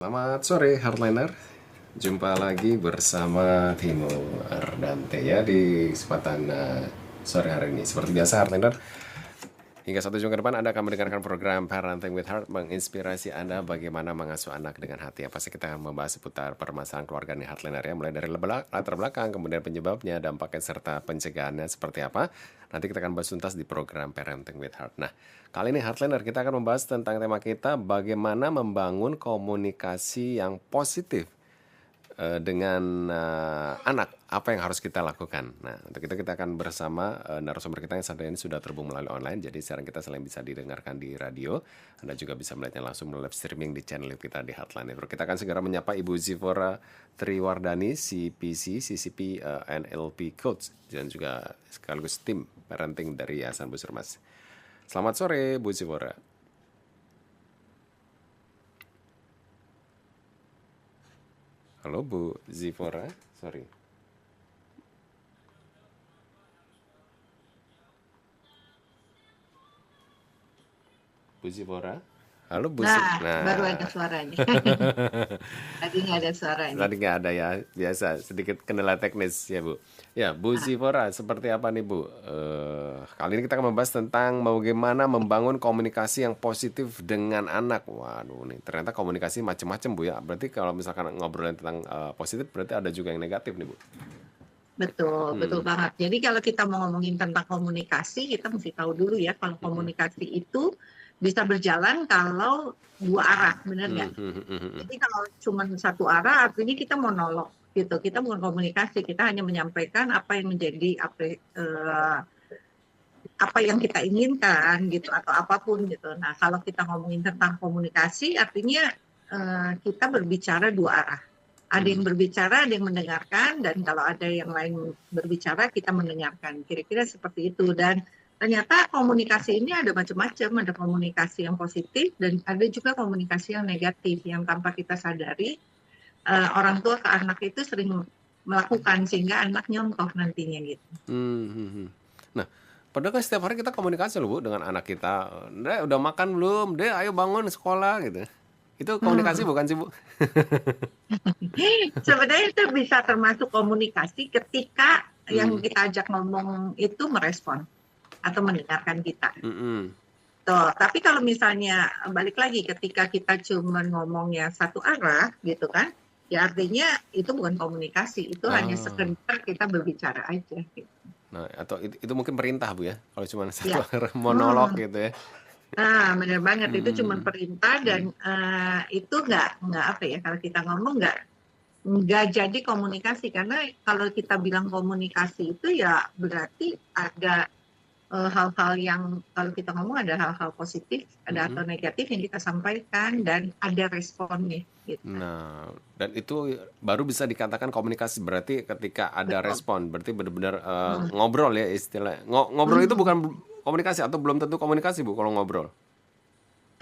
Selamat sore Hardliner. Jumpa lagi bersama Timo Ardante ya di kesempatan sore hari ini. Seperti biasa Hardliner, hingga 1 jam ke depan Anda akan mendengarkan program Parenting with Heart, menginspirasi Anda bagaimana mengasuh anak dengan hati. Pasti kita akan membahas seputar permasalahan keluarga nih Hardliner ya, mulai dari latar belakang, kemudian penyebabnya, dampaknya, serta pencegahannya seperti apa. Nanti kita akan bahas tuntas di program Parenting with Heart. Nah, kali ini Hardliner kita akan membahas tentang tema kita, bagaimana membangun komunikasi yang positif dengan anak. Apa yang harus kita lakukan? Nah, untuk itu kita akan bersama narasumber kita yang saat ini sudah terhubung melalui online. Jadi siaran kita selain bisa didengarkan di radio, Anda juga bisa melihatnya langsung melalui live streaming di channel kita di Heartline Network. Kita akan segera menyapa Ibu Zivora Triwardani, CPC, CCP, NLP Coach, dan juga sekaligus tim parenting dari Yayasan Busur-Mas. Selamat sore, Bu Zivora. Halo Bu Zivora, sorry. Bu Zivora. Halo Bu Nah, baru ada Nah, suaranya. Tadi nggak ada suaranya. tadi nggak ada ya, biasa sedikit kendala teknis ya Bu. Ya Bu Ah, Zivora, seperti apa nih Bu? Kali ini kita akan membahas tentang bagaimana membangun komunikasi yang positif dengan anak. Waduh nih, ternyata komunikasi macam-macam Bu ya. Berarti kalau misalkan ngobrolin tentang positif, berarti ada juga yang negatif nih Bu. betul, betul Hmm. banget. Jadi kalau kita mau ngomongin tentang komunikasi, kita mesti tahu dulu ya kalau Hmm. komunikasi itu bisa berjalan kalau dua arah, benar nggak? Hmm. Hmm. Hmm. Hmm. Jadi kalau cuma satu arah, artinya kita monolog gitu. Kita bukan komunikasi, kita hanya menyampaikan apa yang menjadi apa yang kita inginkan gitu atau apapun gitu. Nah, kalau kita ngomongin tentang komunikasi, artinya kita berbicara dua arah. Ada yang berbicara, ada yang mendengarkan, dan kalau ada yang lain berbicara, kita mendengarkan. Kira-kira seperti itu. Dan ternyata komunikasi ini ada macam-macam. Ada komunikasi yang positif, dan ada juga komunikasi yang negatif, yang tanpa kita sadari, orang tua ke anak itu sering melakukan, sehingga anak nyontoh nantinya gitu. Hmm. Hmm. Nah, padahal kan setiap hari kita komunikasi loh Bu dengan anak kita. Dek, udah makan belum? Dek, ayo bangun sekolah gitu. Itu komunikasi Hmm. bukan sih Bu? Sebenarnya itu bisa termasuk komunikasi ketika yang Hmm. kita ajak ngomong itu merespon atau mendengarkan kita. Hmm. Tuh, tapi kalau misalnya balik lagi ketika kita cuma ngomongnya satu arah gitu kan, ya artinya itu bukan komunikasi, itu hanya Ah, sekedar kita berbicara aja gitu. nah atau itu mungkin perintah Bu ya? Kalau cuma satu Ya. arah monolog Hmm. gitu ya? Nah, benar banget itu cuma Hmm. perintah dan Hmm. itu nggak apa ya kalau kita ngomong nggak jadi komunikasi karena kalau kita bilang komunikasi itu ya berarti ada hal-hal yang kalau kita ngomong ada hal-hal positif, ada Hmm. atau negatif yang kita sampaikan dan ada responnya gitu. Nah, dan itu baru bisa dikatakan komunikasi berarti ketika ada Betul. respon, berarti benar-benar Hmm. ngobrol ya istilah. Ngobrol itu Hmm. bukan komunikasi atau belum tentu komunikasi Bu kalau ngobrol.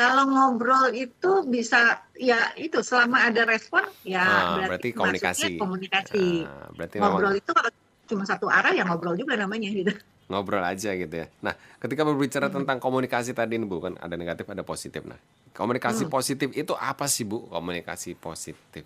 Kalau ngobrol itu bisa ya itu selama ada respon ya Ah, berarti berarti masuknya komunikasi. komunikasi. Ah, berarti memang Ngobrol itu kalau cuma satu arah ya ngobrol juga namanya gitu. ngobrol aja gitu ya. Nah, ketika berbicara Hmm. tentang komunikasi tadi nih Bu, kan ada negatif ada positif. Nah, komunikasi Hmm. positif itu apa sih Bu? Komunikasi positif.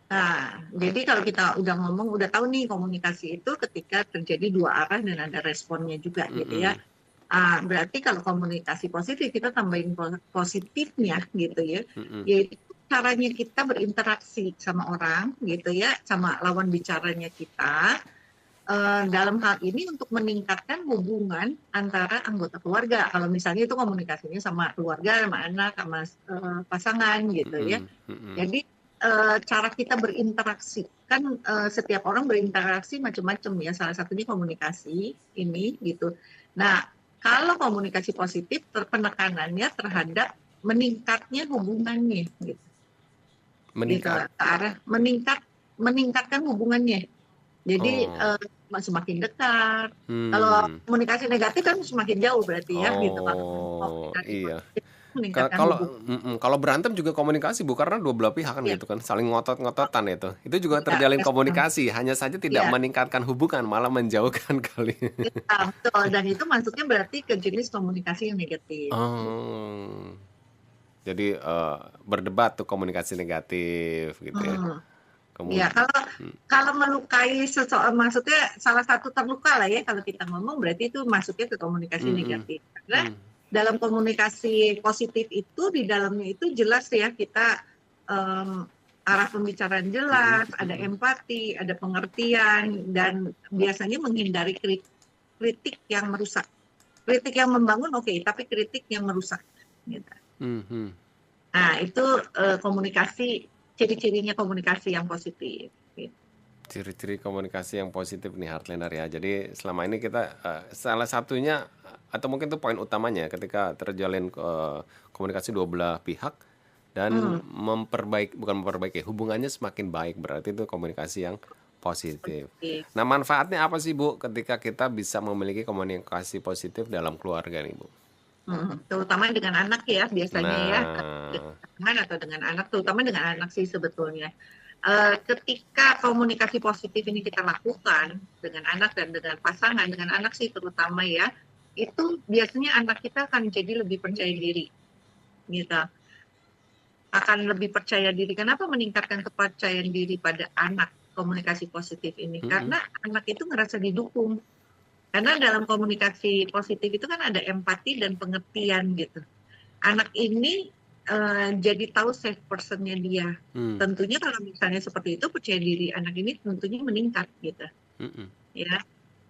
Nah, jadi kalau kita udah ngomong, udah tahu nih komunikasi itu ketika terjadi dua arah dan ada responnya juga gitu ya. Mm-mm. Berarti kalau komunikasi positif kita tambahin positifnya gitu ya, Mm-mm. yaitu caranya kita berinteraksi sama orang gitu ya, sama lawan bicaranya kita. Dalam hal ini untuk meningkatkan hubungan antara anggota keluarga. Kalau misalnya itu komunikasinya sama keluarga, sama anak, sama pasangan gitu ya. Mm-mm. Mm-mm. Jadi cara kita berinteraksi kan setiap orang berinteraksi macam-macam ya. Salah satunya komunikasi ini gitu. Nah, kalau komunikasi positif penekanannya terhadap meningkatnya hubungannya gitu. Gitu Meningkat. ke arah meningkatkan hubungannya. Jadi Oh. semakin dekat. Kalau Hmm. komunikasi negatif kan semakin jauh berarti ya gitu. Kalau Oh, komunikasi iya. positif meningkatkan Kalau hubungan. kalau berantem juga komunikasi Bu, karena dua belah pihak kan Ya, gitu kan, saling ngotot-ngototan itu. Itu juga ya, terjalin respon. komunikasi, hanya saja tidak Ya, meningkatkan hubungan, malah menjauhkan kali. ya, betul. Dan itu masuknya berarti ke jenis komunikasi yang negatif. Oh. Jadi berdebat tuh komunikasi negatif gitu ya. Hmm. Ya, Kemudian, kalau melukai seseorang, maksudnya salah satu terluka lah ya, kalau kita ngomong berarti itu masuknya ke komunikasi negatif. Karena dalam komunikasi positif itu, di dalamnya itu jelas ya, kita em, arah pembicaraan jelas, ada empati, ada pengertian, dan biasanya menghindari kritik yang merusak. Kritik yang membangun oke, tapi kritik yang merusak. Gitu. Nah, itu komunikasi, ciri-cirinya komunikasi yang positif. Gitu. ciri-ciri komunikasi yang positif nih Heartlander ya. Jadi selama ini kita salah satunya atau mungkin itu poin utamanya ketika terjalin komunikasi dua belah pihak dan bukan memperbaiki, hubungannya semakin baik, berarti itu komunikasi yang positif. Nah, manfaatnya apa sih Bu ketika kita bisa memiliki komunikasi positif dalam keluarga nih Bu? Terutama dengan anak ya biasanya ya, Nah, dengan atau dengan anak, terutama dengan anak sih sebetulnya. Ketika komunikasi positif ini kita lakukan dengan anak dan dengan pasangan, dengan anak sih terutama ya, itu biasanya anak kita akan jadi lebih percaya diri, gitu. Akan lebih percaya diri. Kenapa meningkatkan kepercayaan diri pada anak komunikasi positif ini? Karena anak itu ngerasa didukung. Karena dalam komunikasi positif itu kan ada empati dan pengertian gitu. Anak ini jadi tahu safe personnya dia. Tentunya kalau misalnya seperti itu, percaya diri anak ini tentunya meningkat gitu. Ya.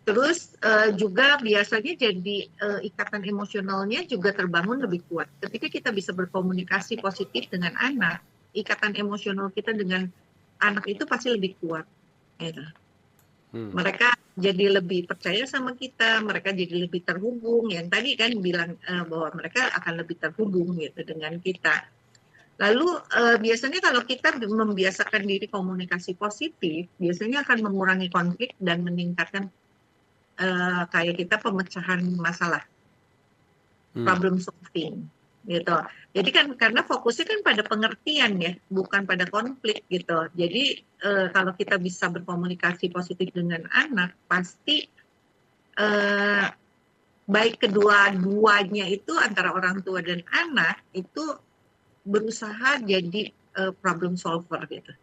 Terus juga biasanya jadi ikatan emosionalnya juga terbangun lebih kuat. Ketika kita bisa berkomunikasi positif dengan anak, ikatan emosional kita dengan anak itu pasti lebih kuat. Gitu. Mereka jadi lebih percaya sama kita, mereka jadi lebih terhubung. Yang tadi kan bilang bahwa mereka akan lebih terhubung gitu dengan kita. Lalu biasanya kalau kita membiasakan diri komunikasi positif, biasanya akan mengurangi konflik dan meningkatkan kayak kita pemecahan masalah, problem solving gitu. Jadi kan karena fokusnya kan pada pengertian ya, bukan pada konflik gitu. Jadi kalau kita bisa berkomunikasi positif dengan anak, pasti baik kedua-duanya itu antara orang tua dan anak itu berusaha jadi problem solver gitu.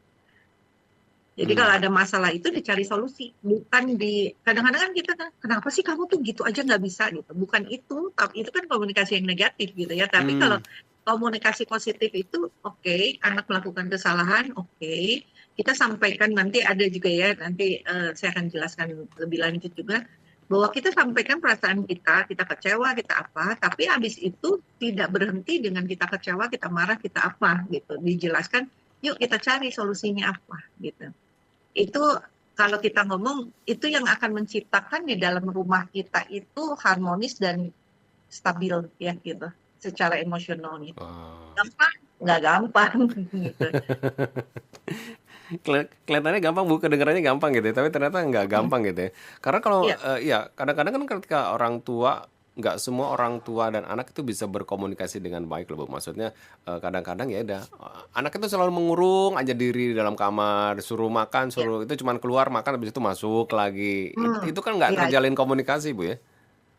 Jadi kalau ada masalah itu dicari solusi, bukan kadang-kadang kan kita kenapa sih kamu tuh gitu aja nggak bisa gitu, bukan itu, tapi itu kan komunikasi yang negatif gitu ya. Tapi kalau komunikasi positif itu oke, anak melakukan kesalahan oke, kita sampaikan nanti ada juga ya, nanti saya akan jelaskan lebih lanjut juga bahwa kita sampaikan perasaan kita kecewa, kita apa, tapi habis itu tidak berhenti dengan kita kecewa, kita marah, kita apa gitu, dijelaskan, yuk kita cari solusinya apa gitu. Itu kalau kita ngomong itu yang akan menciptakan di dalam rumah kita itu harmonis dan stabil ya gitu secara emosionalnya. Gampang? Nggak gampang gitu. Kelihatannya gampang Bu, kedengarannya gampang gitu ya, tapi ternyata nggak gampang gitu ya. Karena kalau ya kadang-kadang kan ketika orang tua, nggak semua orang tua dan anak itu bisa berkomunikasi dengan baik loh Bu. Maksudnya kadang-kadang ya udah anak itu selalu mengurung aja diri di dalam kamar, suruh makan, suruh itu cuman keluar makan habis itu masuk lagi. Itu kan nggak terjalin komunikasi Bu ya.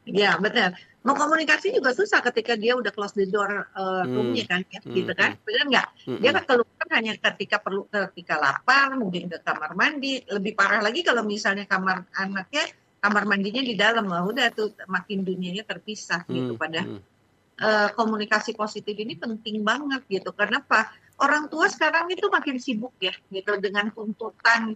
Ya benar. Mau komunikasi juga susah ketika dia udah close the door roomnya kan, ya, gitu kan? Benar nggak? Dia kan keluar hanya ketika lapar, mungkin ke kamar mandi. Lebih parah lagi kalau misalnya kamar anaknya, kamar mandinya di dalam, lah udah tuh makin dunianya terpisah gitu. Padahal komunikasi positif ini penting banget gitu. Kenapa? Orang tua sekarang itu makin sibuk ya, gitu dengan tuntutan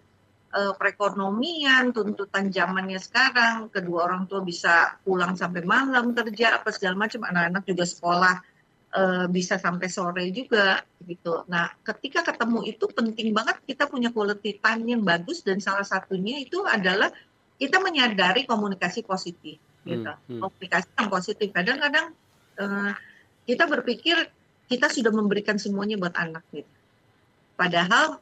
perekonomian, tuntutan zamannya sekarang, kedua orang tua bisa pulang sampai malam kerja apa segala macam, anak-anak juga sekolah bisa sampai sore juga gitu. Nah, ketika ketemu itu penting banget kita punya quality time yang bagus, dan salah satunya itu adalah kita menyadari komunikasi positif gitu. Komunikasi yang positif. Kadang-kadang kita berpikir kita sudah memberikan semuanya buat anak gitu. Padahal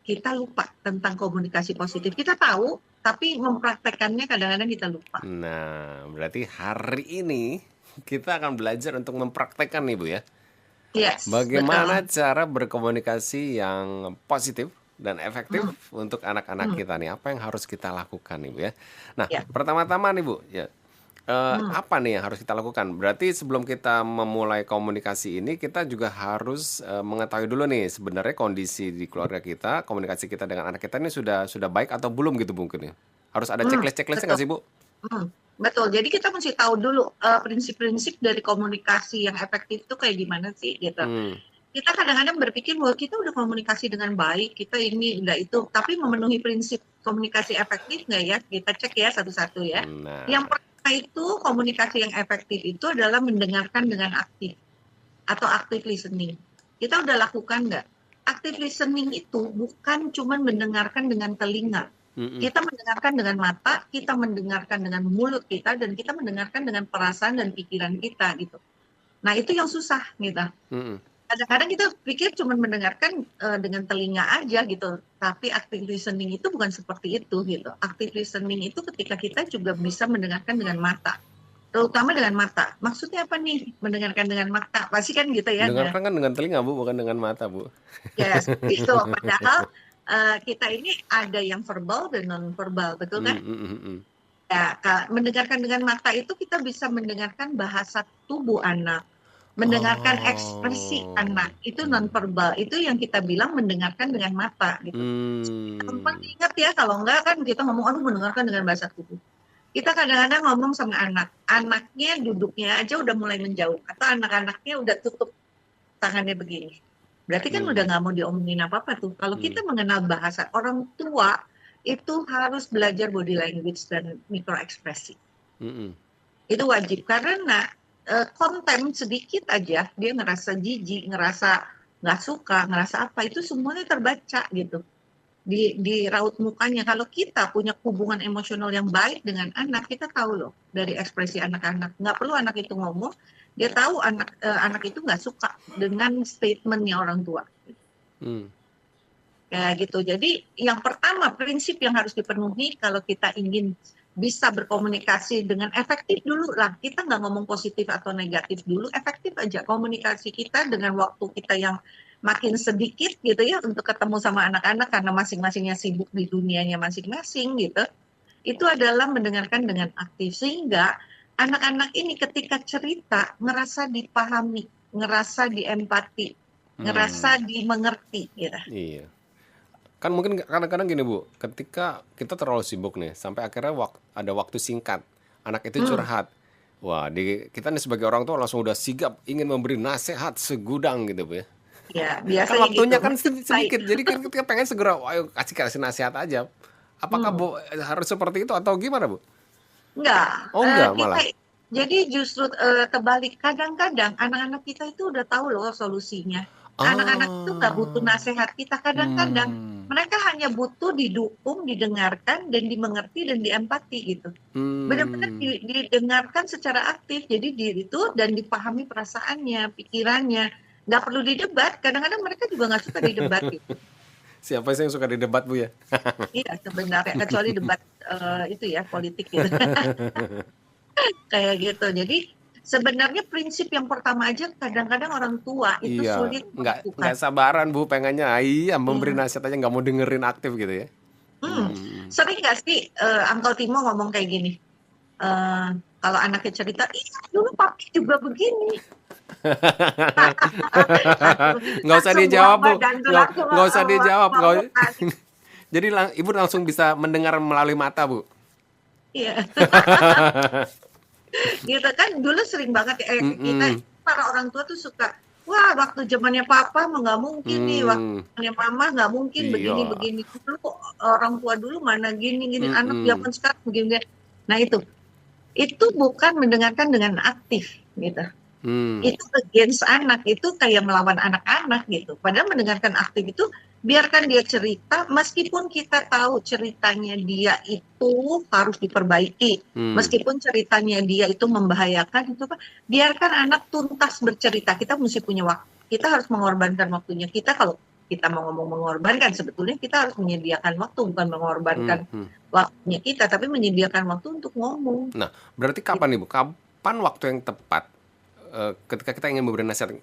kita lupa tentang komunikasi positif. Kita tahu, tapi mempraktekannya kadang-kadang kita lupa. Nah, berarti hari ini kita akan belajar untuk mempraktekkan nih Bu ya. Yes, Bagaimana betul. cara berkomunikasi yang positif dan efektif untuk anak-anak kita nih. Apa yang harus kita lakukan nih Bu ya. Nah, Ya. pertama-tama nih Bu, ya. Hmm. Apa nih yang harus kita lakukan? Berarti sebelum kita memulai komunikasi ini, kita juga harus mengetahui dulu nih sebenarnya kondisi di keluarga kita, komunikasi kita dengan anak kita ini sudah baik atau belum gitu mungkin ya. Harus ada Hmm, checklist-checklistnya betul. nggak sih, Bu? Hmm, betul. Jadi kita mesti tahu dulu prinsip-prinsip dari komunikasi yang efektif itu kayak gimana sih gitu. Hmm. Kita kadang-kadang berpikir bahwa kita udah komunikasi dengan baik, kita ini udah itu, tapi memenuhi prinsip komunikasi efektif nggak ya? Kita cek ya satu-satu ya. Yang Nah, pertama itu komunikasi yang efektif itu adalah mendengarkan dengan aktif atau active listening. Kita udah lakukan nggak? Active listening itu bukan cuma mendengarkan dengan telinga. mm-mm, Kita mendengarkan dengan mata, kita mendengarkan dengan mulut kita, dan kita mendengarkan dengan perasaan dan pikiran kita gitu. Nah itu yang susah gitu. mm-mm, Kadang-kadang kita pikir cuma mendengarkan dengan telinga aja gitu, tapi active listening itu bukan seperti itu gitu. Active listening itu ketika kita juga bisa mendengarkan dengan mata, terutama dengan mata. Maksudnya apa nih mendengarkan dengan mata? Pasti kan gitu ya. Nah, mendengarkan kan dengan telinga, Bu, bukan dengan mata, Bu. ya seperti itu. Padahal kita ini ada yang verbal dan non verbal, betul Mm, kan? mm, mm, mm. Ya, mendengarkan dengan mata itu kita bisa mendengarkan bahasa tubuh anak, mendengarkan ekspresi Oh, anak, itu nonverbal, itu yang kita bilang mendengarkan dengan mata gitu. Gampang hmm, diingat ya, kalau enggak kan kita ngomong, aduh mendengarkan dengan bahasa tubuh. Kita kadang-kadang ngomong sama anak, anaknya duduknya aja udah mulai menjauh, atau anak-anaknya udah tutup tangannya begini. Berarti kan udah hmm, nggak mau diomongin apa-apa tuh. Kalau hmm, kita mengenal bahasa orang tua, itu harus belajar body language dan mikro ekspresi. mm, mm. Itu wajib karena konten sedikit aja dia ngerasa jijik, ngerasa nggak suka, ngerasa apa itu semuanya terbaca gitu di raut mukanya. Kalau kita punya hubungan emosional yang baik dengan anak, kita tahu loh dari ekspresi anak-anak. Nggak perlu anak itu ngomong, dia tahu anak itu nggak suka dengan statementnya orang tua. Hmm. Kayak gitu. Jadi yang pertama prinsip yang harus dipenuhi kalau kita ingin bisa berkomunikasi dengan efektif dulu lah. Kita nggak ngomong positif atau negatif dulu, efektif aja komunikasi kita dengan waktu kita yang makin sedikit gitu ya untuk ketemu sama anak-anak karena masing-masingnya sibuk di dunianya masing-masing gitu. Itu adalah mendengarkan dengan aktif sehingga anak-anak ini ketika cerita ngerasa dipahami, ngerasa diempati, Hmm, ngerasa dimengerti gitu. iya. Kan mungkin kadang-kadang gini, Bu, ketika kita terlalu sibuk nih, sampai akhirnya ada waktu singkat, anak itu Hmm. curhat. Wah, kita nih sebagai orang tua langsung udah sigap ingin memberi nasihat segudang gitu, Bu ya. Ya, Kan biasanya gitu. waktunya kan Baik. sedikit, jadi kan kita pengen segera, wah, ayo kasih nasihat aja. Apakah Hmm. Bu harus seperti itu atau gimana, Bu? Enggak. Oh enggak Kita malah. jadi justru terbalik. Kadang-kadang anak-anak kita itu udah tahu loh solusinya. Anak-anak itu nggak butuh Ah, nasihat kita. Kadang-kadang hmm, mereka hanya butuh didukung, didengarkan, dan dimengerti dan diempati gitu. Benar-benar hmm. didengarkan secara aktif. Jadi diri itu dan dipahami perasaannya, pikirannya. Nggak perlu didebat. Kadang-kadang mereka juga nggak suka didebat gitu. Siapa sih yang suka didebat, Bu ya? Iya sebenarnya kecuali debat itu ya politik gitu kayak gitu. Jadi sebenarnya prinsip yang pertama aja kadang-kadang orang tua itu Iya, sulit nggak melakukan. sabaran Bu pengennya, iya memberi Iya. nasihat aja nggak mau dengerin aktif gitu ya. Hmm. Hmm. Sering nggak sih Uncle Timo ngomong kayak gini? Eh, Kalau anaknya cerita, iya dulu papi juga begini. Langsung, Nggak usah langsung buang dijawab Bu, badan tuh, nggak langsung nggak usah dijawab, nggak. mau. Jadi Ibu langsung bisa mendengar melalui mata Bu. Iya. Gitu kan dulu sering banget ya kita Mm-mm. para orang tua tuh suka wah waktu zamannya papa mah nggak mungkin nih waktu Hmm, zamannya mama nggak mungkin begini iya. begini dulu orang tua dulu mana gini gini anak Mm-mm. zaman sekarang begini, begini. Nah itu bukan mendengarkan dengan aktif gitu. Hmm. Itu against anak, itu kayak melawan anak-anak gitu. Padahal mendengarkan aktif itu biarkan dia cerita, meskipun kita tahu ceritanya dia itu harus diperbaiki, Hmm. meskipun ceritanya dia itu membahayakan, itu Pak, biarkan anak tuntas bercerita. Kita mesti punya waktu. Kita harus mengorbankan waktunya. Kita kalau kita mau ngomong mengorbankan, sebetulnya kita harus menyediakan waktu, bukan Hmm. mengorbankan Hmm. waktunya kita, tapi menyediakan waktu untuk ngomong. Nah, berarti Gitu. kapan nih Bu? Kapan waktu yang tepat ketika kita ingin memberi nasihat?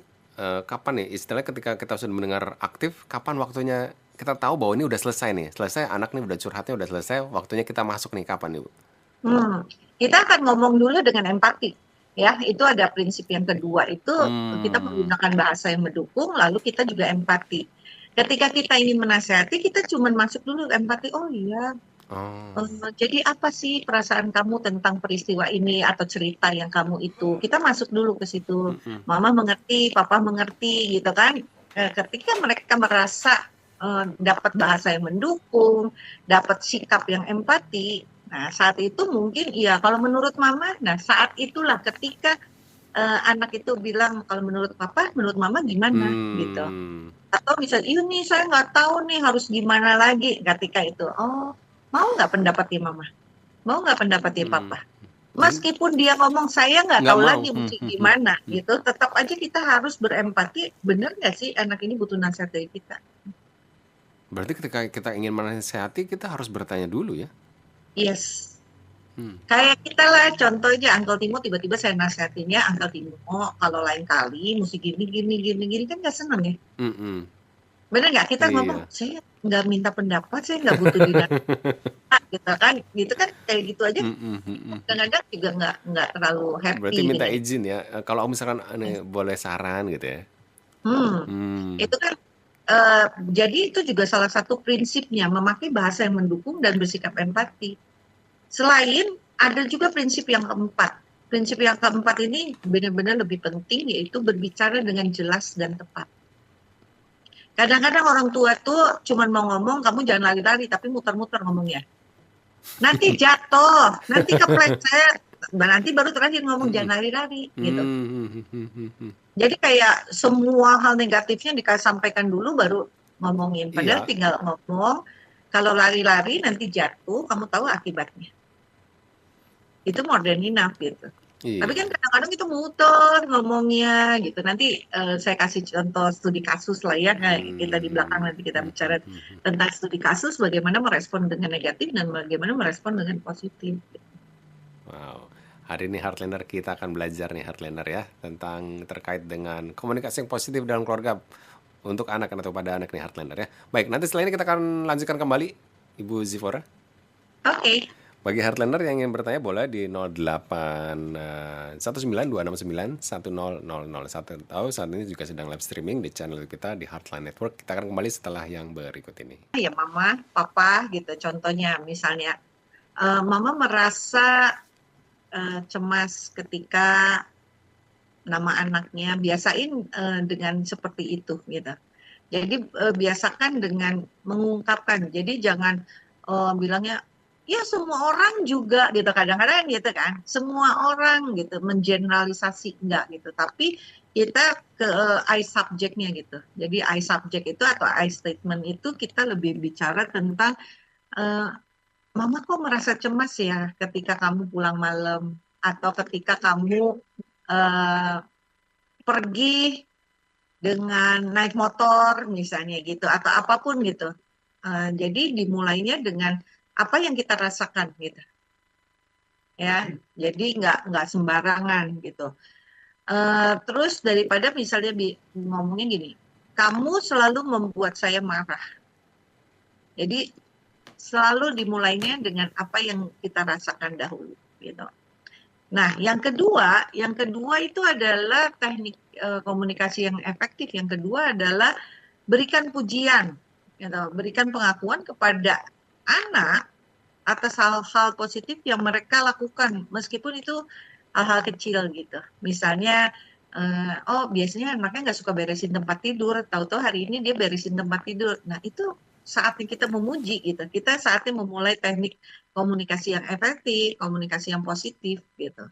Kapan nih? Istilahnya ketika kita sudah mendengar aktif, kapan waktunya kita tahu bahwa ini udah selesai nih? Selesai, anak nih udah curhatnya udah selesai, waktunya kita masuk nih kapan nih Bu? Hmm. kita akan ngomong dulu dengan empati. Ya, itu ada prinsip yang kedua itu kita Hmm. menggunakan bahasa yang mendukung, lalu kita juga empati. Ketika kita ingin menasehati, kita cuma masuk dulu empati. Oh iya, Oh. jadi apa sih perasaan kamu tentang peristiwa ini atau cerita yang kamu itu? Kita masuk dulu ke situ. Mm-mm. Mama mengerti, papa mengerti, gitu kan? Ketika mereka merasa dapat bahasa yang mendukung, dapat sikap yang empati, nah saat itu mungkin ya kalau menurut mama, nah saat itulah ketika anak itu bilang kalau menurut papa, menurut mama gimana gitu. Hmm. Atau misalnya, ini saya nggak tahu nih harus gimana lagi ketika itu. Oh, mau nggak pendapatnya mama? Mau nggak pendapatnya Hmm. papa? Jadi Meskipun dia ngomong saya nggak nggak tahu mau. lagi mesti gimana gitu, tetap aja kita harus berempati. Bener nggak sih anak ini butuh nasihat dari kita? Berarti ketika kita ingin menasehati, kita harus bertanya dulu ya. Yes. Hmm. Kayak kita lah, contohnya Uncle Timo tiba-tiba saya nasihatinnya, Uncle Timo, kalau lain kali mesti gini, kan nggak seneng ya. Mm-mm. Bener nggak? Kita ngomong, Iya. saya nggak minta pendapat, saya nggak butuh dinasihat, gitu kan, kayak gitu aja. Mm-mm. Mm-mm. Kadang-kadang juga nggak terlalu happy Berarti minta dengan. izin ya. Kalau misalkan boleh saran gitu ya. Hmm, Hmm. itu kan jadi itu juga salah satu prinsipnya memakai bahasa yang mendukung dan bersikap empati. Selain ada juga prinsip yang keempat. Prinsip yang keempat ini benar-benar lebih penting yaitu berbicara dengan jelas dan tepat. Kadang-kadang orang tua tuh cuma mau ngomong kamu jangan lari-lari tapi muter-muter ngomongnya. Nanti jatuh, nanti kepleset, nanti baru terakhir ngomong Mm-mm. jangan lari-lari gitu. Hmm. Hmm. Jadi kayak semua hal negatifnya disampaikan dulu baru ngomongin. Padahal Iya. tinggal ngomong, kalau lari-lari nanti jatuh, kamu tahu akibatnya. Itu more than enough gitu. Tapi kan Iya. kadang-kadang itu muter ngomongnya gitu. Nanti saya kasih contoh studi kasus lah ya. Nah, kita di belakang nanti kita bicara tentang studi kasus, bagaimana merespon dengan negatif dan bagaimana merespon dengan positif. Wow. Hari ini Heartlander kita akan belajar nih Heartlander ya tentang terkait dengan komunikasi yang positif dalam keluarga untuk anak atau pada anak nih Heartlander ya. Baik, nanti setelah ini kita akan lanjutkan kembali Ibu Zivora. Oke. Bagi Heartlander yang ingin bertanya boleh di 08 19269 tahu saat ini juga sedang live streaming di channel kita di Heartland Network. Kita akan kembali setelah yang berikut ini. Ya mama, papa gitu. Contohnya misalnya mama merasa cemas ketika nama anaknya, biasain dengan seperti itu gitu. Jadi biasakan dengan mengungkapkan. Jadi jangan bilangnya ya semua orang juga gitu, kadang-kadang gitu kan. Semua orang gitu mengeneralisasi enggak gitu. Tapi kita ke I subject-nya gitu. Jadi I subject itu atau I statement itu kita lebih bicara tentang mama kok merasa cemas ya ketika kamu pulang malam atau ketika kamu pergi dengan naik motor misalnya gitu atau apapun gitu. Jadi dimulainya dengan apa yang kita rasakan gitu. Ya, jadi nggak sembarangan gitu. Terus daripada misalnya ngomongnya gini, kamu selalu membuat saya marah. Jadi selalu dimulainya dengan apa yang kita rasakan dahulu gitu. Nah, yang kedua itu adalah teknik komunikasi yang efektif. Yang kedua adalah berikan pujian, gitu. Berikan pengakuan kepada anak atas hal-hal positif yang mereka lakukan, meskipun itu hal-hal kecil gitu. Misalnya, oh biasanya anaknya nggak suka beresin tempat tidur, tahu-tahu hari ini dia beresin tempat tidur. Nah, itu saatnya kita memuji gitu. Kita saatnya memulai teknik komunikasi yang efektif, komunikasi yang positif gitu.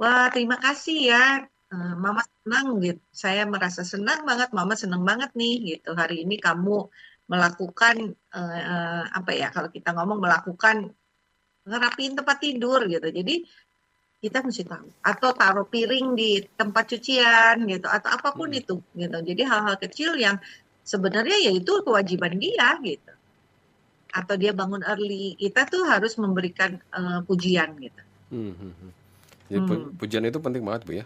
Wah, terima kasih ya. Mama senang gitu. Saya merasa senang banget, Mama senang banget nih gitu. Hari ini kamu melakukan apa ya? Kalau kita ngomong melakukan ngerapiin tempat tidur gitu. Jadi kita mesti tahu atau taruh piring di tempat cucian gitu atau apapun itu gitu. Jadi hal-hal kecil yang sebenarnya yaitu kewajiban dia gitu. Atau dia bangun early, kita tuh harus memberikan pujian gitu. Jadi pujian itu penting banget Bu ya.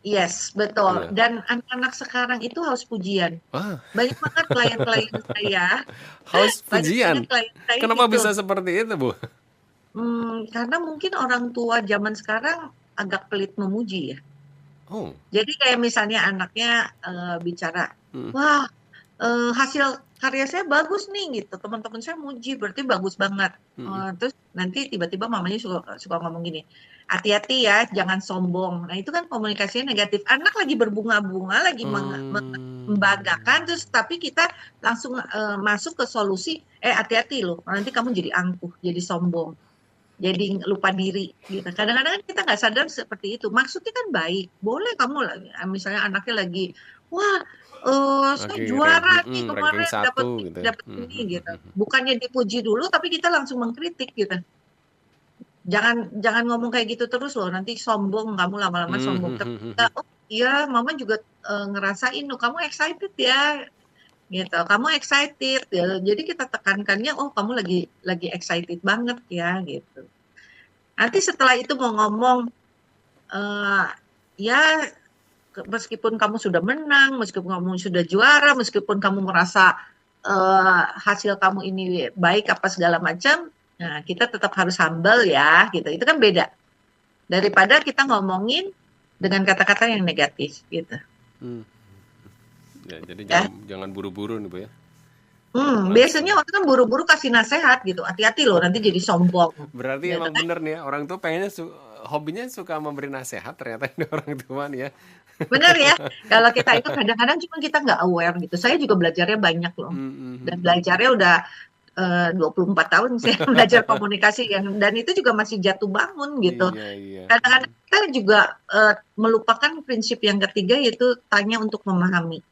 Yes, betul. Iya. Dan anak-anak sekarang itu haus pujian. Ah, Banyak banget klien-klien saya, haus banyak banget pujian. klien saya Kenapa gitu. bisa seperti itu Bu? Karena mungkin orang tua zaman sekarang agak pelit memuji ya. Oh, Jadi kayak misalnya anaknya bicara, mhm, wah hasil karya saya bagus nih gitu, teman-teman saya muji, berarti bagus banget. mhm, Terus nanti tiba-tiba mamanya suka suka ngomong gini, hati-hati ya, jangan sombong. Nah itu kan komunikasinya negatif. Anak lagi berbunga-bunga, lagi membanggakan, mmm, terus tapi kita langsung masuk ke solusi, hati-hati loh, nanti kamu jadi angkuh, jadi sombong, jadi lupa diri gitu. Kadang-kadang kan kita nggak sadar seperti itu. Maksudnya kan baik. Boleh kamu lagi, misalnya anaknya lagi, wah, saya lagi juara nih ranking kemarin dapat 1 ini gitu ya, dapat ini gitu. Bukannya dipuji dulu, tapi kita langsung mengkritik gitu. Jangan jangan ngomong kayak gitu terus loh. Nanti sombong kamu lama-lama sombong. Tapi kita, oh iya, mama juga ngerasain loh. Kamu excited ya, gitu. Kamu excited ya. Jadi kita tekankannya, oh kamu lagi excited banget ya, gitu. Nanti setelah itu mau ngomong, eh, ya meskipun kamu sudah menang, meskipun kamu sudah juara, meskipun kamu merasa hasil kamu ini baik apa segala macam, nah kita tetap harus humble ya, gitu. Itu kan beda daripada kita ngomongin dengan kata-kata yang negatif, gitu. mmm, ya jadi Ya, jangan jangan buru-buru nih Bu ya, biasanya langsung. orang kan buru-buru kasih nasihat gitu, hati-hati loh nanti jadi sombong, Berarti gitu emang kan. bener nih ya, orang tua pengennya hobinya suka memberi nasihat ternyata ini orang tua nih ya. Benar ya, kalau kita itu kadang-kadang cuma kita nggak aware gitu. Saya juga belajarnya banyak loh. Mhm, Dan mhm. belajarnya udah 24 tahun saya belajar komunikasi dan itu juga masih jatuh bangun gitu. Iya, iya. Kadang-kadang kita juga melupakan prinsip yang ketiga yaitu tanya untuk memahami.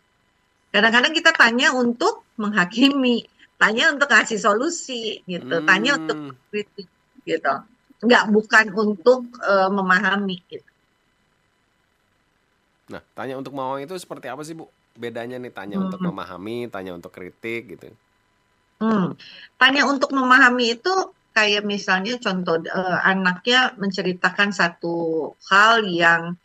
Kadang-kadang kita tanya untuk menghakimi, tanya untuk kasih solusi gitu, tanya untuk Mmm. kritik gitu. Nggak bukan untuk memahami gitu. Nah, tanya untuk memahami itu seperti apa sih, Bu? Bedanya nih tanya untuk Hmm. memahami, tanya untuk kritik gitu. Tanya untuk memahami itu kayak misalnya contoh anaknya menceritakan satu hal yang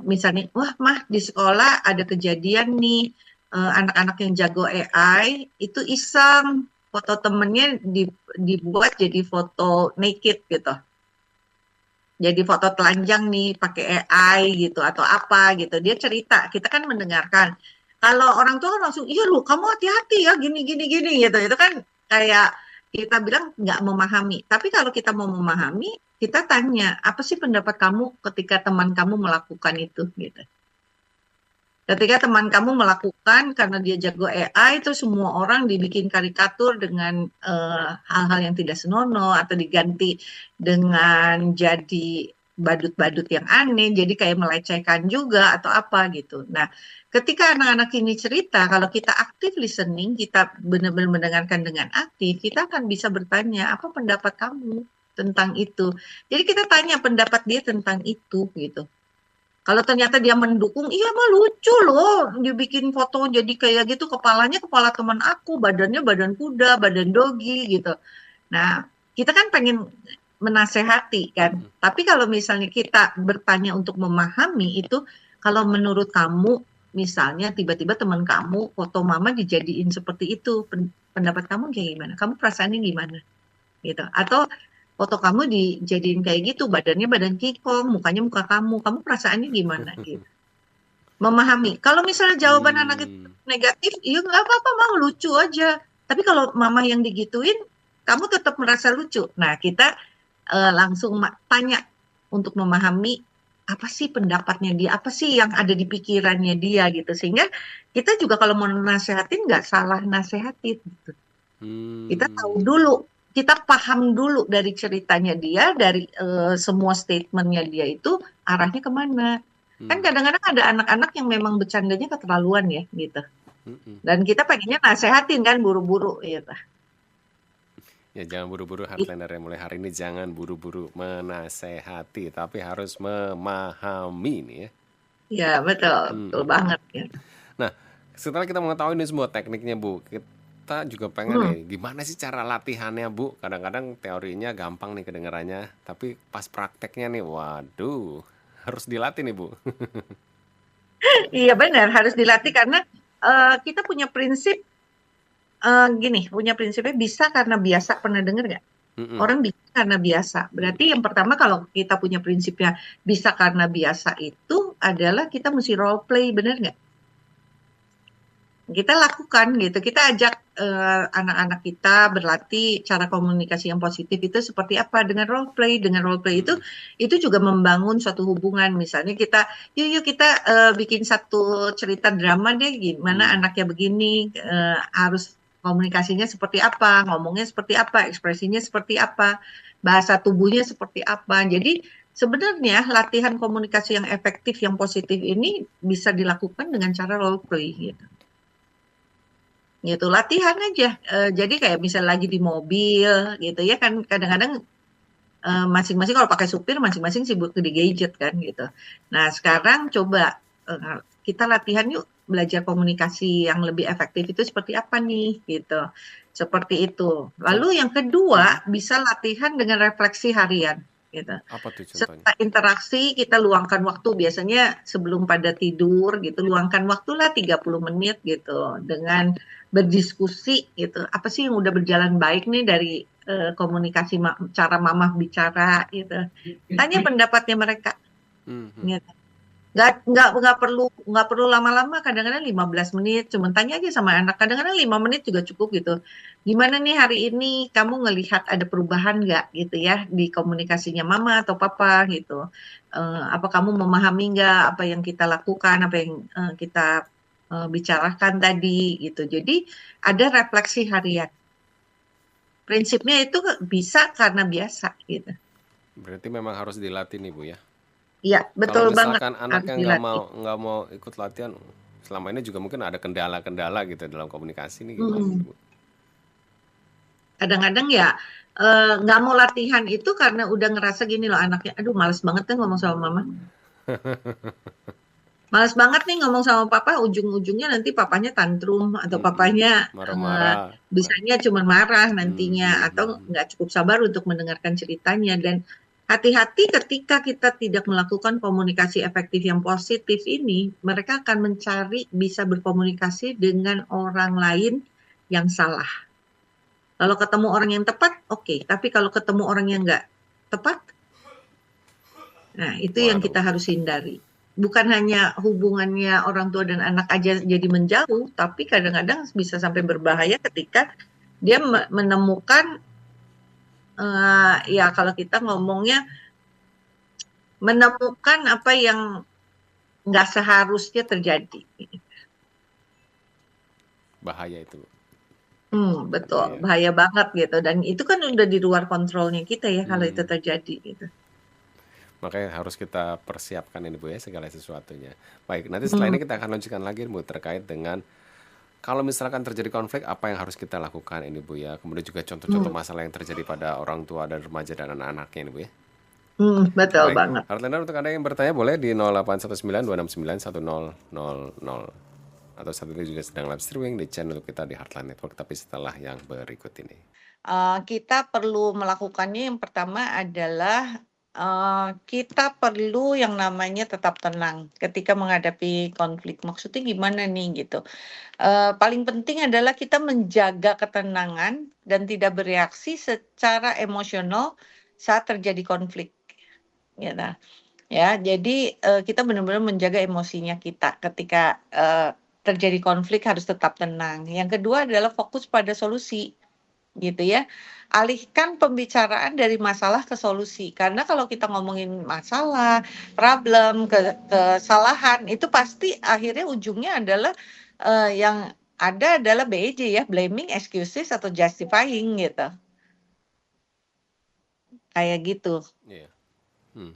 misalnya, wah mah di sekolah ada kejadian nih anak-anak yang jago AI itu iseng foto temennya dibuat jadi foto naked gitu. Jadi foto telanjang nih pakai AI gitu atau apa gitu. Dia cerita, kita kan mendengarkan. Kalau orang tua kan langsung, iya lu kamu hati-hati ya gini gini gini gitu. Itu kan kayak kita bilang nggak memahami. Tapi kalau kita mau memahami, kita tanya apa sih pendapat kamu ketika teman kamu melakukan itu gitu. Ketika teman kamu melakukan karena dia jago AI itu semua orang dibikin karikatur dengan hal-hal yang tidak senonoh atau diganti dengan jadi badut-badut yang aneh, jadi kayak melecehkan juga atau apa gitu. Nah, ketika anak-anak ini cerita, kalau kita aktif listening, kita benar-benar mendengarkan dengan aktif, kita akan bisa bertanya, apa pendapat kamu tentang itu? Jadi kita tanya pendapat dia tentang itu gitu. Kalau ternyata dia mendukung, iya mah lucu loh, dibikin foto jadi kayak gitu, kepalanya kepala teman aku, badannya badan kuda, badan dogi gitu. Nah, kita kan pengen menasehati kan. Mhm. Tapi kalau misalnya kita bertanya untuk memahami itu, kalau menurut kamu, misalnya tiba-tiba teman kamu foto mama dijadiin seperti itu, pendapat kamu kayak gimana? Kamu perasaannya gimana? Gitu. Atau foto kamu dijadiin kayak gitu, badannya badan kikong, mukanya muka kamu perasaannya gimana gitu. Memahami. Kalau misalnya jawaban anak itu Mmm. negatif, iya nggak apa-apa, mau lucu aja. Tapi kalau mama yang digituin, kamu tetap merasa lucu. Nah, kita langsung tanya untuk memahami apa sih pendapatnya dia, apa sih yang ada di pikirannya dia gitu. Sehingga kita juga kalau mau nasehatin nggak salah nasehatin gitu. Kita tahu Mmm. dulu, kita paham dulu dari ceritanya dia, dari semua statementnya dia itu arahnya kemana. Kan Mmm. kadang-kadang ada anak-anak yang memang bercandanya keterlaluan ya gitu. Mhm. Dan kita pengennya nasehatin kan buru-buru gitu. Ya jangan buru-buru hardliner ya, mulai hari ini jangan buru-buru menasehati, tapi harus memahami nih ya. Ya betul, betul Mhm. banget ya. Nah, setelah kita mengetahui ini semua tekniknya, Bu, kita juga pengen Hmm. nih, gimana sih cara latihannya, Bu? Kadang-kadang teorinya gampang nih kedengarannya, tapi pas prakteknya nih, waduh, harus dilatih nih, Bu. Iya benar, harus dilatih karena kita punya prinsip gini, punya prinsipnya bisa karena biasa. Pernah dengar nggak? Mm-mm. Orang bisa karena biasa. Berarti yang pertama kalau kita punya prinsipnya bisa karena biasa itu adalah kita mesti role play, bener nggak? Kita lakukan gitu. Kita ajak anak-anak kita berlatih cara komunikasi yang positif itu seperti apa dengan role play. Dengan role play Mm-mm. itu juga membangun suatu hubungan. Misalnya kita, yuk kita bikin satu cerita drama deh, gimana Mm. anaknya begini harus komunikasinya seperti apa, ngomongnya seperti apa, ekspresinya seperti apa, bahasa tubuhnya seperti apa. Jadi sebenarnya latihan komunikasi yang efektif, yang positif ini bisa dilakukan dengan cara role play gitu. Gitu latihan aja. Jadi kayak misal lagi di mobil gitu ya kan kadang-kadang masing-masing kalau pakai supir masing-masing sibuk di gadget kan gitu. Nah sekarang coba kita latihan yuk belajar komunikasi yang lebih efektif itu seperti apa nih gitu. Seperti itu. Lalu yang kedua bisa latihan dengan refleksi harian gitu. Apa tuh contohnya? Setelah interaksi kita luangkan waktu biasanya sebelum pada tidur gitu luangkan waktulah 30 menit gitu dengan berdiskusi gitu. Apa sih yang udah berjalan baik nih dari komunikasi cara mamah bicara gitu. Tanya pendapatnya mereka Mhm. gitu. Nggak perlu lama-lama, kadang-kadang 15 menit, cuman tanya aja sama anak, kadang-kadang 5 menit juga cukup gitu. Gimana nih hari ini kamu ngelihat ada perubahan nggak gitu ya di komunikasinya mama atau papa gitu. Apa kamu memahami nggak apa yang kita lakukan, apa yang kita bicarakan tadi gitu. Jadi ada refleksi harian. Prinsipnya itu bisa karena biasa gitu. Berarti memang harus dilatih nih Bu ya. Iya, Kalau betul banget misalkan harus anaknya dilatih. nggak mau ikut latihan, selama ini juga mungkin ada kendala-kendala gitu dalam komunikasi nih gimana Hmm. nih Bu? Kadang-kadang ya nggak mau latihan itu karena udah ngerasa gini loh anaknya, aduh males banget kan ngomong sama mama. Males banget nih ngomong sama papa, ujung-ujungnya nanti papanya tantrum atau Mhm. papanya eh, Marah-marah. bisanya cuma marah nantinya Mhm, atau mhm. nggak cukup sabar untuk mendengarkan ceritanya. Dan hati-hati ketika kita tidak melakukan komunikasi efektif yang positif ini, mereka akan mencari bisa berkomunikasi dengan orang lain yang salah. Kalau ketemu orang yang tepat, oke. Tapi kalau ketemu orang yang nggak tepat, nah itu yang kita Waduh. harus hindari. Bukan hanya hubungannya orang tua dan anak aja jadi menjauh, tapi kadang-kadang bisa sampai berbahaya ketika dia menemukan, ya kalau kita ngomongnya, menemukan apa yang nggak seharusnya terjadi. Bahaya itu Bu. Betul, Bahaya. bahaya banget gitu. Dan itu kan udah di luar kontrolnya kita ya kalau itu Hmm. terjadi gitu. Makanya harus kita persiapkan ini Bu ya segala sesuatunya. Baik, nanti setelah Hmm. ini kita akan lanjutkan lagi Bu terkait dengan kalau misalkan terjadi konflik apa yang harus kita lakukan ini Bu ya. Kemudian juga contoh-contoh Hmm. masalah yang terjadi pada orang tua dan remaja dan anak-anaknya ini Bu ya. Betul Baik, banget. Heartlander untuk Anda yang bertanya boleh di 0819 269 1000 atau saat ini juga sedang live streaming di channel kita di Heartland Network tapi setelah yang berikut ini. Kita perlu melakukannya yang pertama adalah, kita perlu yang namanya tetap tenang ketika menghadapi konflik. Maksudnya gimana nih gitu, paling penting adalah kita menjaga ketenangan dan tidak bereaksi secara emosional saat terjadi konflik, gitu. Ya, jadi, kita benar-benar menjaga emosinya kita ketika, terjadi konflik harus tetap tenang. Yang kedua adalah fokus pada solusi. Gitu ya. Alihkan pembicaraan dari masalah ke solusi. Karena kalau kita ngomongin masalah, problem, kesalahan, itu pasti akhirnya ujungnya adalah yang ada adalah BEJ ya, blaming, excuses, atau justifying gitu. Kayak gitu. Iya. Hmm.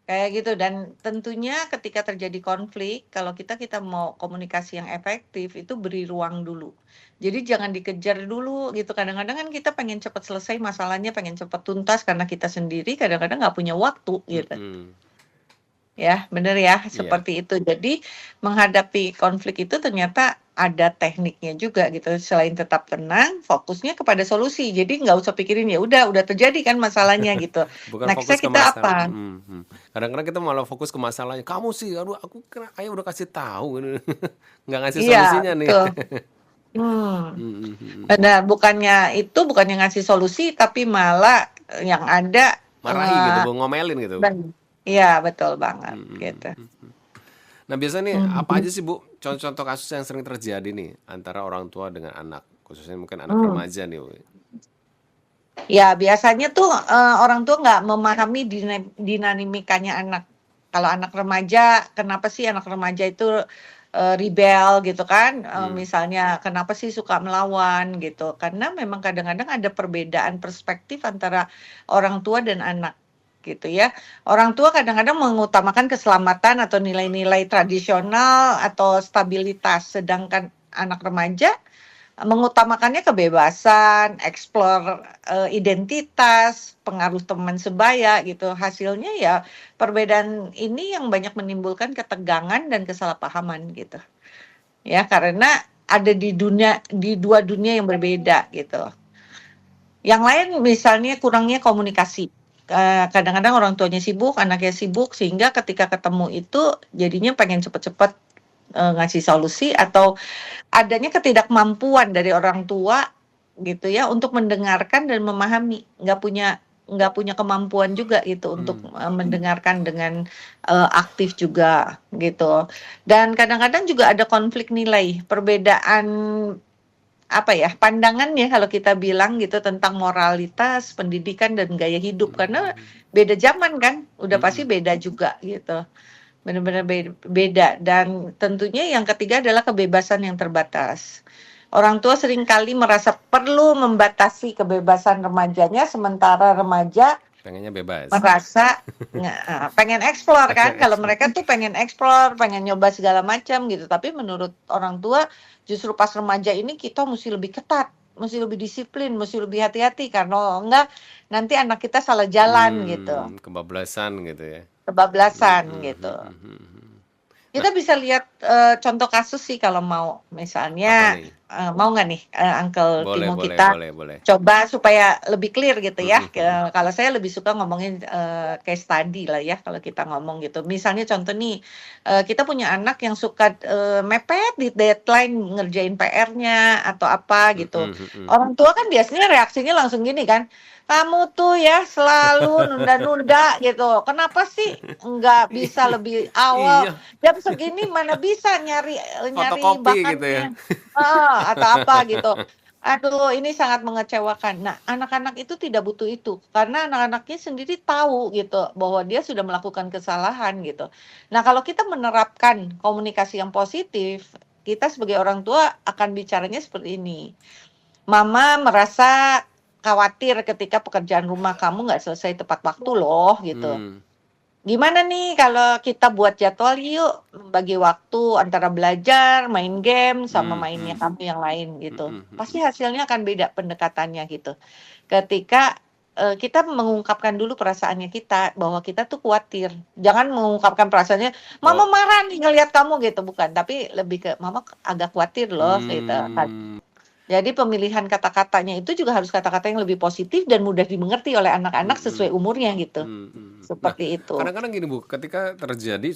Kayak gitu dan tentunya ketika terjadi konflik, kalau kita mau komunikasi yang efektif itu beri ruang dulu. Jadi jangan dikejar dulu gitu. Kadang-kadang kan kita pengen cepat selesai masalahnya, pengen cepat tuntas karena kita sendiri kadang-kadang nggak punya waktu gitu. Mm-mm. Ya, bener ya, Iya. seperti itu. Jadi menghadapi konflik itu ternyata ada tekniknya juga gitu. Selain tetap tenang, fokusnya kepada solusi. Jadi nggak usah pikirin ya udah terjadi kan masalahnya gitu. Bukan Nextnya fokus ke kita masalah. apa? Mhm. Kadang-kadang kita malah fokus ke masalahnya. Kamu sih, aduh aku kira ayah udah kasih tahu. Nggak ngasih Iya, solusinya nih. betul. Hmm. Mhm, mhm. Benar, bukannya ngasih solusi, tapi malah yang ada Marahi gitu, ngomelin gitu. ben, iya betul banget gitu. Mhm. Nah, biasanya nih apa Hmm. aja sih Bu contoh-contoh kasus yang sering terjadi nih antara orang tua dengan anak, khususnya mungkin anak Hmm. remaja nih Bu? Ya biasanya tuh orang tua nggak memahami dinamikanya anak. Kalau anak remaja, kenapa sih anak remaja itu rebel gitu kan? Hmm. Misalnya kenapa sih suka melawan gitu? Karena memang kadang-kadang ada perbedaan perspektif antara orang tua dan anak gitu ya. Orang tua kadang-kadang mengutamakan keselamatan atau nilai-nilai tradisional atau stabilitas, sedangkan anak remaja mengutamakannya kebebasan, explore identitas, pengaruh teman sebaya gitu. Hasilnya ya perbedaan ini yang banyak menimbulkan ketegangan dan kesalahpahaman gitu. Ya, karena ada di dua dunia yang berbeda gitu. Yang lain misalnya kurangnya komunikasi. Kadang-kadang orang tuanya sibuk, anaknya sibuk, sehingga ketika ketemu itu jadinya pengen cepet-cepet ngasih solusi, atau adanya ketidakmampuan dari orang tua gitu ya untuk mendengarkan dan memahami, nggak punya kemampuan juga gitu untuk Hmm. mendengarkan dengan aktif juga gitu. Dan kadang-kadang juga ada konflik nilai, perbedaan apa ya, pandangan ya kalau kita bilang gitu tentang moralitas, pendidikan dan gaya hidup, karena beda zaman kan, udah pasti Hmm. beda juga gitu. Benar-benar beda, dan tentunya yang ketiga adalah kebebasan yang terbatas. Orang tua seringkali merasa perlu membatasi kebebasan remajanya, sementara remaja Pengennya bebas. merasa pengen eksplor kan. Pengen Kalau eksplor. mereka tuh pengen eksplor, pengen nyoba segala macam gitu. Tapi menurut orang tua justru pas remaja ini kita mesti lebih ketat, mesti lebih disiplin, mesti lebih hati-hati, karena enggak nanti anak kita salah jalan gitu, Kebablasan gitu ya. kebablasan Mhm, gitu. mhm, mhm. Nah, Kita bisa lihat contoh kasus sih kalau mau. apa Misalnya, nih? mau nggak nih, Uncle Boleh, Timo, boleh, kita boleh, boleh. coba supaya lebih clear gitu ya. Mhm, mhm. Kalau saya lebih suka ngomongin case study lah ya kalau kita ngomong gitu. Misalnya contoh nih, kita punya anak yang suka mepet di deadline ngerjain PR-nya atau apa gitu. Mhm, mhm. Orang tua kan biasanya reaksinya langsung gini kan, kamu tuh ya selalu nunda-nunda gitu. Kenapa sih nggak bisa lebih awal? Iya, Jam segini mana bisa nyari nyari fotokopi gitu ya. bahannya, atau apa gitu. Aduh, ini sangat mengecewakan. Nah, anak-anak itu tidak butuh itu, karena anak-anaknya sendiri tahu gitu bahwa dia sudah melakukan kesalahan gitu. Nah, kalau kita menerapkan komunikasi yang positif, kita sebagai orang tua akan bicaranya seperti ini. Mama merasa khawatir ketika pekerjaan rumah kamu nggak selesai tepat waktu loh gitu. Hmm, Gimana nih kalau kita buat jadwal yuk, bagi waktu antara belajar, main game, sama hmm, mainnya hmm, kamu yang lain gitu. mhm, mhm. Pasti hasilnya akan beda pendekatannya gitu. Ketika kita mengungkapkan dulu perasaannya kita, bahwa kita tuh khawatir. Jangan mengungkapkan perasaannya, "Mama Oh, marah nih ngelihat kamu," gitu, bukan. Tapi lebih ke, "Mama agak khawatir loh," gitu. hmm, Jadi pemilihan kata-katanya itu juga harus kata-kata yang lebih positif dan mudah dimengerti oleh anak-anak mhm, sesuai umurnya gitu. mhm. Nah, Seperti itu. kadang-kadang gini Bu, ketika terjadi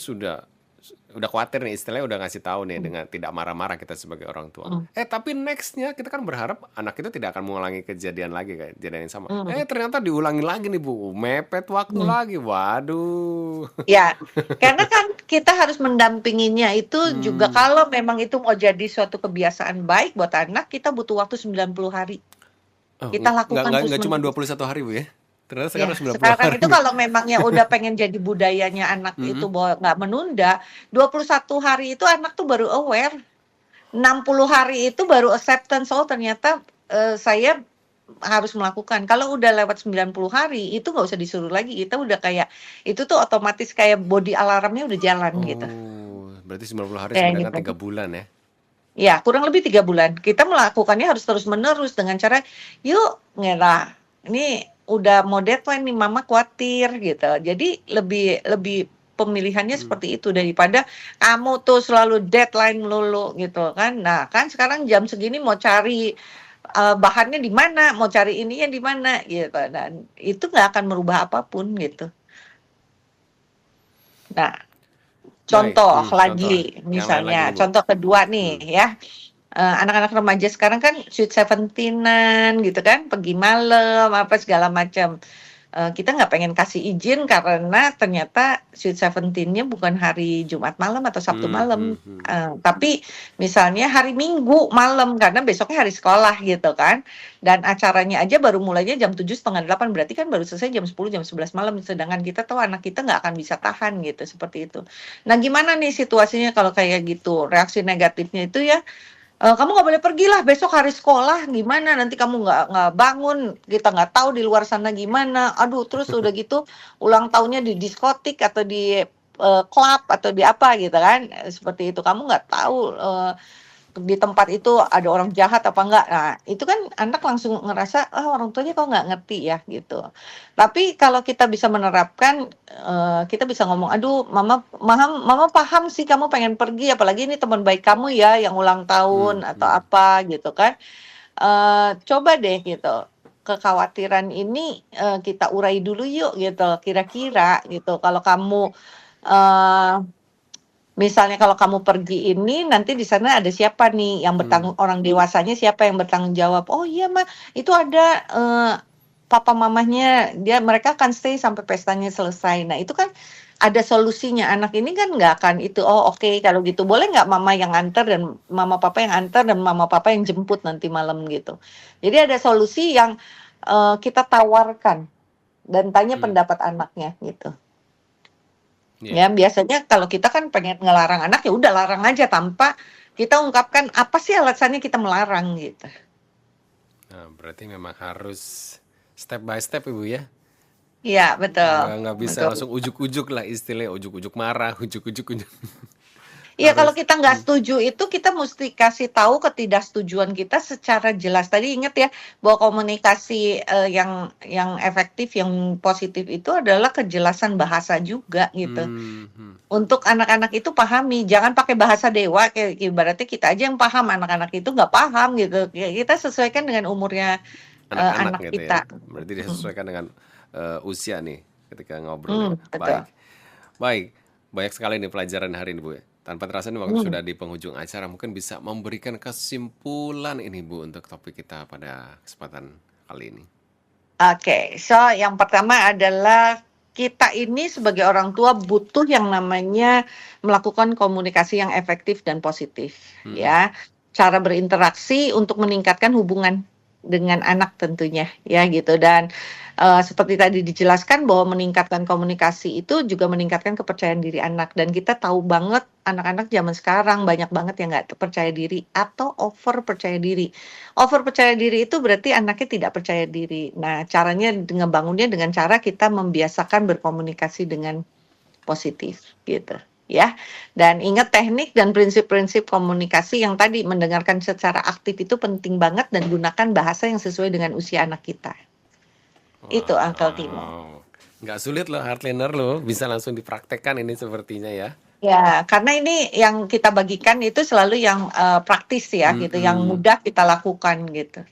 udah khawatir nih, istilahnya udah ngasih tahu nih dengan tidak marah-marah kita sebagai orang tua. Mhm, Tapi nextnya kita kan berharap anak itu tidak akan mengulangi kejadian lagi kayak kejadian yang sama. mhm, Ternyata diulangi lagi nih Bu, mepet waktu mhm. lagi. Waduh. Ya, karena kan kita harus mendampinginya itu juga, Hmm. kalau memang itu mau jadi suatu kebiasaan baik buat anak, kita butuh waktu 90 hari. Oh, Kita lakukan tuh nggak cuma 90. 21 hari Bu ya. Ternyata Ya, sekarang 90 sekarang hari itu nih. kalau memangnya udah pengen jadi budayanya anak itu Mhm. bahwa nggak menunda, 21 hari itu anak tuh baru aware. 60 hari itu baru acceptance, oh ternyata saya harus melakukan. Kalau udah lewat 90 hari, itu nggak usah disuruh lagi, kita udah kayak, itu tuh otomatis kayak body alarmnya udah jalan gitu, Oh, berarti 90 hari kayak sama dengan gitu. 3 bulan ya. Ya, kurang lebih 3 bulan. Kita melakukannya harus terus-menerus dengan cara, "Yuk, ngerah, ini udah mau deadline nih, mama khawatir," gitu. Jadi lebih lebih pemilihannya Hmm. seperti itu daripada kamu tuh selalu deadline melulu gitu kan. Nah, kan sekarang jam segini mau cari bahannya di mana, mau cari ininya di mana gitu, dan itu nggak akan merubah apapun gitu. Nah, Baik, contoh contoh lagi yang lain lagi nih misalnya, Bu. contoh kedua nih Hmm. ya, anak-anak remaja sekarang kan Sweet Seventeen-an gitu kan, pergi malam, apa segala macam. Kita nggak pengen kasih izin karena ternyata Sweet Seventeen-nya bukan hari Jumat malam atau Sabtu malam, tapi misalnya hari Minggu malam karena besoknya hari sekolah gitu kan, dan acaranya aja baru mulainya jam 7, setengah 8, berarti kan baru selesai jam 10, jam 11 malam, sedangkan kita tahu anak kita nggak akan bisa tahan gitu, seperti itu. Nah, gimana nih situasinya kalau kayak gitu? Reaksi negatifnya itu ya, kamu nggak boleh pergi lah besok hari sekolah, gimana nanti kamu nggak bangun, kita nggak tahu di luar sana gimana, aduh terus udah gitu ulang tahunnya di diskotik atau di klub atau di apa gitu kan, seperti itu kamu nggak tahu di tempat itu ada orang jahat apa enggak. Nah, itu kan anak langsung ngerasa, orang tuanya kok nggak ngerti ya gitu. Tapi kalau kita bisa menerapkan, kita bisa ngomong, "Aduh, mama paham sih kamu pengen pergi, apalagi ini teman baik kamu ya yang ulang tahun atau apa," gitu kan. Coba deh gitu, kekhawatiran ini, kita urai dulu yuk gitu, kira-kira gitu. Kalau kamu, eee misalnya kalau kamu pergi ini, nanti di sana ada siapa nih yang orang dewasanya siapa yang bertanggung jawab, "Oh iya Mah, itu ada, papa mamahnya, mereka akan stay sampai pestanya selesai." Nah itu kan ada solusinya, anak ini kan nggak akan itu, "Oh oke kalau gitu boleh nggak mama yang antar dan mama papa yang antar dan mama papa yang jemput nanti malam," gitu. Jadi ada solusi yang, kita tawarkan dan tanya pendapat anaknya gitu. Ya, biasanya kalau kita kan pengen ngelarang anak, ya udah larang aja tanpa kita ungkapkan apa sih alasannya kita melarang gitu. Nah, berarti memang harus step by step Ibu ya. Iya, betul. Nggak bisa Betul. langsung ujuk-ujuk lah istilahnya, ujuk-ujuk marah, ujuk-ujuk. Iya, kalau Harus. kita nggak setuju itu kita mesti kasih tahu ketidaksetujuan kita secara jelas. Tadi ingat ya bahwa komunikasi yang efektif, yang positif itu adalah kejelasan bahasa juga gitu. Untuk anak-anak itu pahami, jangan pakai bahasa dewa, kayak ibaratnya kita aja yang paham, anak-anak itu nggak paham gitu. Ya, kita sesuaikan dengan umurnya Anak-anak anak gitu kita. ya. Berarti disesuaikan dengan usia nih ketika ngobrol. Betul. Baik. Banyak sekali nih pelajaran hari ini Bu. Tanpa terasa nih waktu sudah di penghujung acara, mungkin bisa memberikan kesimpulan ini Bu untuk topik kita pada kesempatan kali ini. Oke, so yang pertama adalah kita ini sebagai orang tua butuh yang namanya melakukan komunikasi yang efektif dan positif, ya. Cara berinteraksi untuk meningkatkan hubungan dengan anak tentunya, ya gitu. Dan seperti tadi dijelaskan bahwa meningkatkan komunikasi itu juga meningkatkan kepercayaan diri anak. Dan kita tahu banget anak-anak zaman sekarang banyak banget yang nggak percaya diri atau over percaya diri. Over percaya diri itu berarti anaknya tidak percaya diri. Nah, caranya ngebangunnya dengan cara kita membiasakan berkomunikasi dengan positif gitu ya. Dan ingat teknik dan prinsip-prinsip komunikasi yang tadi mendengarkan secara aktif itu penting banget dan gunakan bahasa yang sesuai dengan usia anak kita. Itu Uncle Timo. Nggak sulit loh Heartliner loh, bisa langsung dipraktekkan ini sepertinya ya. Ya, karena ini yang kita bagikan itu selalu yang praktis ya gitu, yang mudah kita lakukan gitu.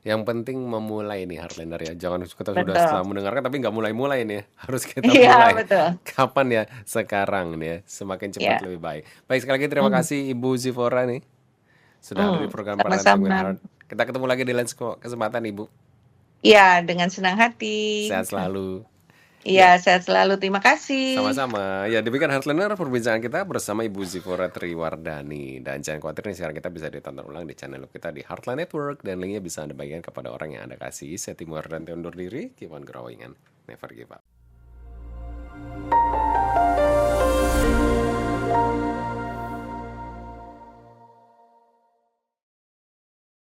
Yang penting memulai nih Heartliner ya. Jangan kita sudah setelah mendengarkan tapi nggak mulai-mulai nih. Harus kita mulai. Betul. Kapan ya? Sekarang nih ya. Semakin cepat lebih baik. Baik, sekali lagi terima kasih Ibu Zivora nih. Sudah ada di program Parenting with Heart. Kita ketemu lagi di lain kesempatan Ibu. Iya, dengan senang hati. Sehat selalu. Iya, sehat selalu. Terima kasih. Sama-sama. Ya, demikian Heartliner perbincangan kita bersama Ibu Zivora Triwardani. Dan jangan khawatir nih, sekarang kita bisa ditonton ulang di channel kita di Heartline Network. Dan linknya bisa Anda bagikan kepada orang yang Anda kasih. Saya Timo dan undur diri. Keep on growing and never give up.